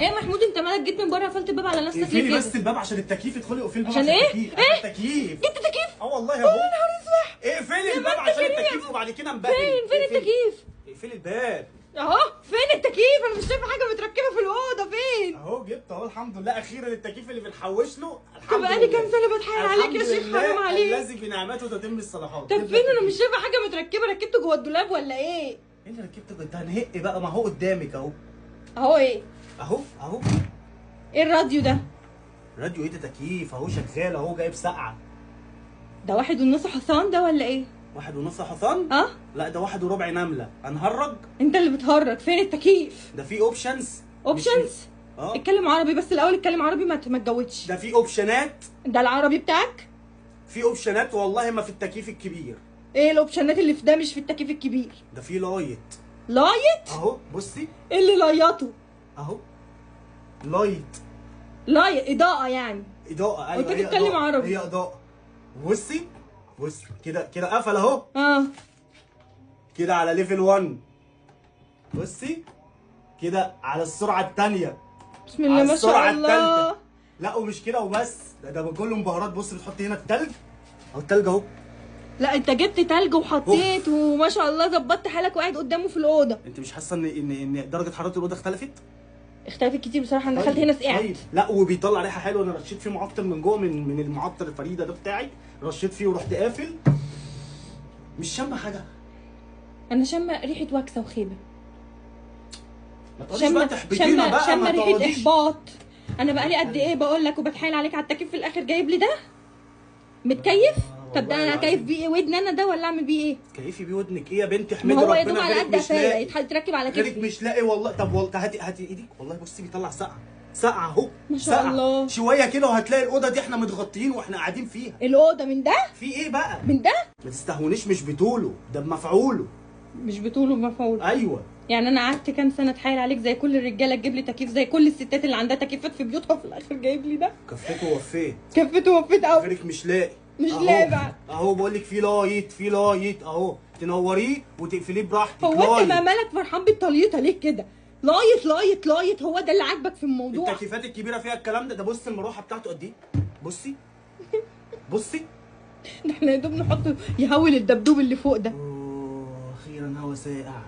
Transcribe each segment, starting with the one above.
ايه يا محمود انت مالك جيت من بره قفلت الباب على نفسك ليه اقفلي كده؟ بس الباب عشان التكييف يدخلي، اقفلي الباب عشان ايه؟ التكييف. ايه؟ التكييف جبت تكييف؟ اه والله اهو. يا نهار اسود. اقفلي الباب عشان التكييف وبعد كده انبهري. فين التكييف؟ اقفلي الباب اهو فين التكييف؟ انا مش شايفه حاجه متركبه في الاوضه، فين؟ اهو جبت اهو الحمد لله. اخيرا التكييف اللي بنحوش له الحمد طب لله. بقالي كام سنه بتحايل عليك يا شيخ، حرام عليك. الذي بنعمته تتم الصلاحات. طب فين؟ انا مش شايفه حاجه متركبه، ركبته جوه الدولاب ولا ايه؟ ايه اللي ركبته؟ انت هنهق بقى، ما هو قدامك اهو. اهو ايه؟ اهو ايه الراديو ده؟ راديو ايه ده؟ تكييف اهو شغال اهو، جايب سقعه. ده 1.5 حصان ده ولا ايه؟ 1.5 حصان؟ اه لا ده 1 وربع نمله. هنهرج؟ انت اللي بتهرج. فين التكييف؟ ده في اوبشنز. اوبشنز؟ اتكلم عربي بس الاول، اتكلم عربي، ما تجودش. ده في اوبشنات. ده العربي بتاعك؟ في اوبشنات والله ما في التكييف الكبير. ايه الاوبشنات اللي في ده مش في التكييف الكبير؟ ده في لايت. لايت؟ اهو بصي. ايه اللي لايته؟ اهو لايت. لايت اضاءة يعني؟ اضاءة ايوه. قلت تتكلم عربي. هي اضاءة. بصي كده قفل اهو. كده على ليفل 1. بصي كده على السرعة الثانية. بسم الله ما شاء الله. لا ومش كده وبس، ده كله مبهرات. بص بتحطي هنا التلج اهو، التلج اهو. لا انت جبت تلج وحطيت وما شاء الله ظبطت حالك وقاعد قدامه في الاوضه. انت مش حاسه ان درجه حراره الاوضه اختلفت؟ اختلفت كتير بصراحه. انا دخلت هنا سقعت. طيب. لا وبيطلع ريحه حلوه. انا رشيت فيه معطر من جوه، من المعطر الفريده ده بتاعي، رشيت فيه ورحت قافل. مش شامه حاجه. انا شامه ريحه وكسه وخيبه. ما تقعديش بقى تحبطينا بقى. شامه ريحه احباط. انا بقالي قد ايه بقول لك وبتحايل عليك على التكييف، في الاخر جايب لي ده متكيف. طب ده انا كيف بيه ايه؟ ودن انا ده ولا اعمل بيه ايه؟ كيفي بيه ودنك ايه يا بنتي؟ احمدي ربنا. ما هو يا ربنا. دوب على قد قفايه يتركب على كتفي. غيرك مش لاقي والله. طب والله هاتي ايدك والله. بصي بيطلع سقعه اهو. ما شاء الله. شويه كده وهتلاقي الاوضه دي احنا متغطيين واحنا قاعدين فيها. الاوضه من ده؟ في ايه بقى؟ من ده؟ ما تستهونيش، مش بطوله ده بمفعوله. مش بطوله بمفعول؟ ايوه. يعني انا قعدت كام سنه اتحايل عليك زي كل الرجاله تجيب لي تكييف زي كل الستات اللي عندها تكييفات في بيوتها، وفي الاخر جايب لي ده. كفيت ووفيت. كفيت ووفيت قوي. غيرك مش لاقي. مش لاقي بقى. اهو بقول لك في لايت اهو، تنوريه وتقفليه براحتك. هو انت ما مالك فرحان بالطليطه ليه كده؟ لايت هو ده اللي عاجبك في الموضوع؟ التكييفات الكبيره فيها الكلام ده. بص المروحه بتاعته قد ايه. بصي ده احنا يا دوب نحط يهول الدبدوب اللي فوق ده. اخيرا هوا ساقع.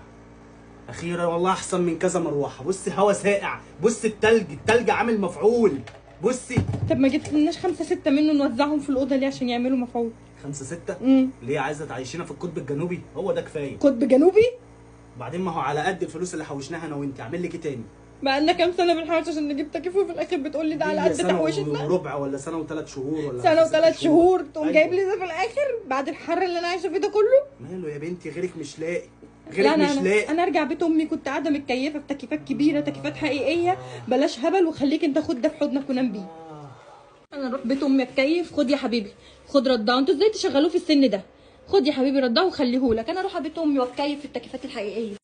اخيرا والله احسن من كذا مروحه. بصي هوا ساقع. بصي التلج عامل مفعول. بصي. طب ما جبتلناش 5 6 منه نوزعهم في الاوضه ليه عشان يعملوا مفعول؟ 5 6؟ ليه عايزه تعيشينا في القطب الجنوبي؟ هو ده كفايه. قطب جنوبي؟ بعدين ما هو على قد الفلوس اللي حوشناها انا وانت. اعمل لك ايه تاني؟ بقالنا كام سنه بنحوش عشان نجيب تكييف وفي الاخر بتقول لي ده على قد تحويشتنا. سنه وربع ولا سنه و3 شهور ولا سنه و3 شهور تقوم أيوة. جايب لي ده في الاخر بعد الحر اللي انا عايشه فيه ده كله؟ ماله يا بنتي؟ غيرك مش لاقي. انا ارجع بيت امي كنت قاعده متكيفه بتكييفات كبيره، تكييفات حقيقيه. بلاش هبل وخليك انت خد ده في حضنك ونام بيه. انا اروح بيت امي اتكيف. خد يا حبيبي خد رضعه. انتوا ازاي تشغلوه في السن ده؟ خد يا حبيبي رضعه وخليهولك. انا اروح بيت امي واتكيف في التكييفات الحقيقيه.